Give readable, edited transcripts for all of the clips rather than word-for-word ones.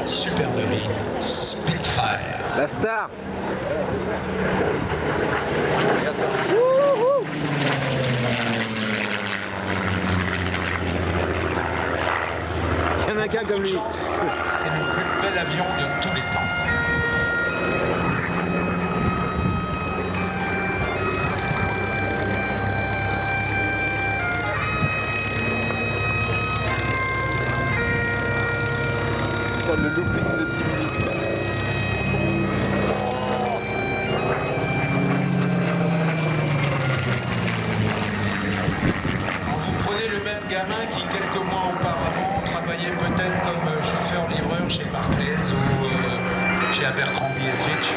Supermarine Spitfire. La star. Il y en a qu'un comme lui. C'est le plus bel avion de tous les temps. Le looping de 10 minutes. Vous prenez le même gamin qui, quelques mois auparavant, travaillait peut-être comme chauffeur-livreur chez Barclays ou chez Abercrombie & Fitch,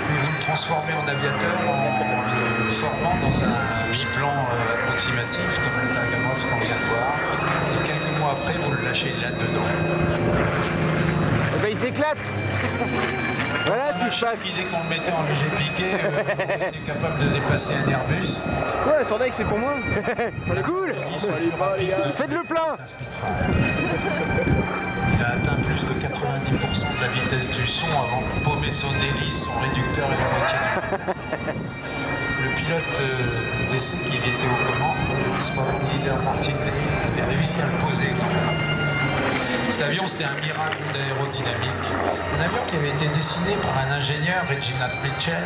puis vous le transformez en aviateur en le formant dans un biplan approximatif, comme le Tagamov qu'on vient de voir, et quelques mois après, vous le lâchez là-dedans. Eh ben, il s'éclate. Voilà ce qui se passe. Dès qu'on le mettait en léger piqué, il était capable de dépasser un Airbus. Ouais, son deck c'est pour moi. Cool. Faites le plein. Il a atteint plus de 90% de la vitesse du son avant de paumer son hélice, son réducteur et la moitié. Le pilote d'essai qui était aux commandes, squadron leader Martin Day, avait réussi à le poser quand même. Cet avion, c'était un miracle d'aérodynamique. Un avion qui avait été dessiné par un ingénieur, Reginald Mitchell,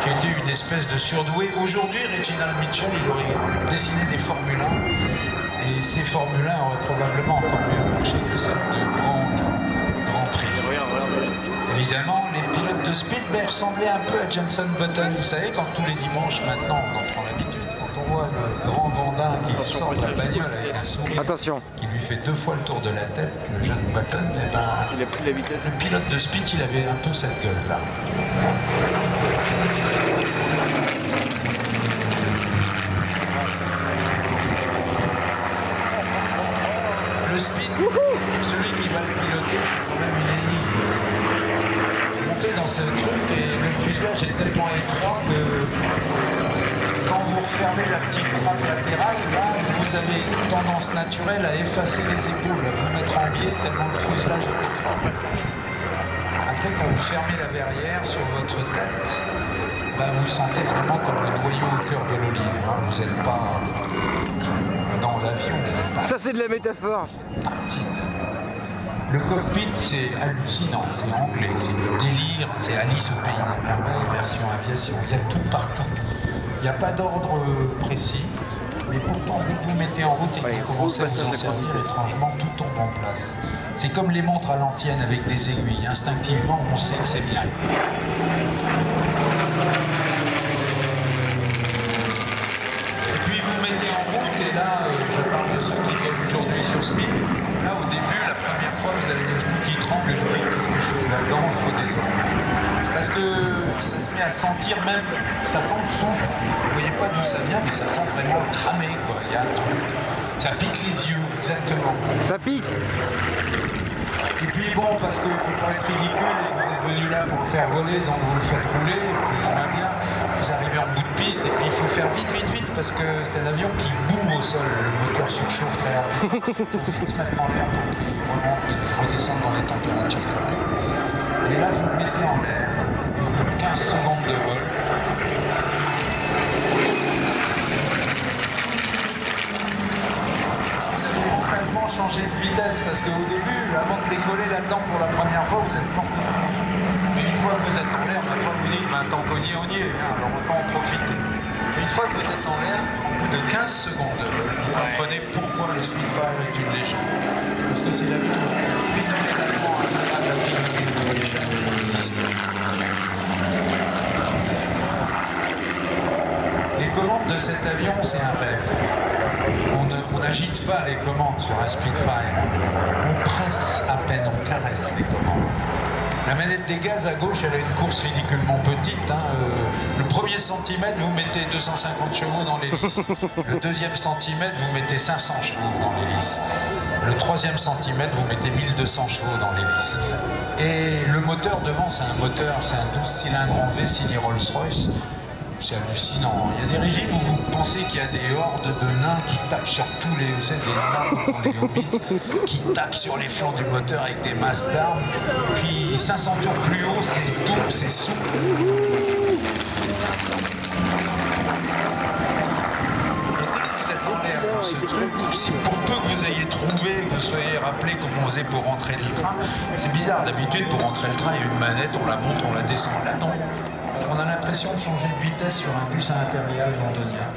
qui était une espèce de surdoué. Aujourd'hui, Reginald Mitchell, il aurait dessiné des Formule 1, et ces Formule 1 auraient probablement encore mieux marché que celles de Grand Prix. Évidemment, les pilotes de Speed ressemblaient un peu à Jenson Button. Vous savez, quand tous les dimanches, maintenant, on en prend l'habitude, quand on voit le grand Vandin qui sort de la bagnole avec un sourire, attention, qui lui fait 2 fois le tour de la tête, le jeune Button, et ben, il a pris la vitesse. Le pilote de Speed, il avait un peu cette gueule-là. Le Speed, celui qui va le piloter, c'est quand même une énigme. Monter dans ce truc et le fuselage est tellement étroit que quand vous refermez la petite trappe latérale, là, vous avez une tendance naturelle à effacer les épaules, à vous mettre en biais tellement le fuselage est étroit. Après, quand vous fermez la verrière sur votre tête, bah, vous sentez vraiment comme le noyau au cœur de l'olive. Hein. Vous n'êtes pas dans l'avion. Ça, c'est de la métaphore. Le cockpit, c'est hallucinant, c'est anglais, c'est le délire, c'est Alice au pays des merveilles, version aviation. Il y a tout partout. Il n'y a pas d'ordre précis, mais pourtant, dès que vous mettez en route et que vous commencez à vous en servir, étrangement, tout tombe en place. C'est comme les montres à l'ancienne avec des aiguilles. Instinctivement, on sait que c'est bien. Et puis, vous mettez en route, et là, je parle de ceux qui volent aujourd'hui sur Speed. Là, au début, la première fois, vous avez les genoux qui tremblent et vous dites qu'est-ce que je fais là-dedans, il faut descendre. Parce que ça se met à sentir même, ça sent le soufre. Vous voyez pas d'où ça vient, mais ça sent vraiment le cramé, quoi. Il y a un truc. Ça pique les yeux, exactement. Ça pique. Et puis bon, parce qu'il ne faut pas être ridicule et que vous êtes venu là pour le faire voler, donc vous le faites rouler, plus ou moins bien. Vous arrivez en bout de piste et puis il faut faire vite, parce que c'est un avion qui boum au sol. Le moteur surchauffe très rapidement. Il faut vite se mettre en l'air pour qu'il remonte, redescende dans les températures correctes. Et là, vous le mettez en l'air. Et au bout de 15 secondes de vol, vous avez mentalement changé de vitesse parce qu'au début, avant de décoller là-dedans pour la première fois, vous êtes mort de tout. Mais une fois que vous êtes en l'air, maintenant vous dites, tant qu'on y est, on y est, hein, alors autant en profiter. Et une fois que vous êtes en l'air, au bout de 15 secondes de vol, vous comprenez pourquoi le Spitfire est une légende. Parce que c'est l'avion phénoménalement agréable à piloter de l'échelle qui existe. Les commandes de cet avion, c'est un rêve. On n'agite pas les commandes sur un Spitfire. On presse à peine, on caresse les commandes. La manette des gaz à gauche, elle a une course ridiculement petite. Hein. Le premier centimètre, vous mettez 250 chevaux dans l'hélice. Le deuxième centimètre, vous mettez 500 chevaux dans l'hélice. Le troisième centimètre, vous mettez 1200 chevaux dans l'hélice. Et le moteur devant, c'est un 12 cylindres en V signé Rolls-Royce. c'est hallucinant. Il y a des régimes où vous pensez qu'il y a des hordes de nains qui tapent sur tous les... Vous savez, des nains dans les hobbits qui tapent sur les flancs du moteur avec des masses d'armes. Puis 500 tours plus haut, c'est doux, c'est souple. Si pour peu que vous ayez trouvé, que vous soyez rappelé comment on faisait pour rentrer le train, c'est bizarre, d'habitude pour rentrer le train, il y a une manette, on la monte, on la descend. Là non, on a l'impression de changer de vitesse sur un bus à l'impérial londonien.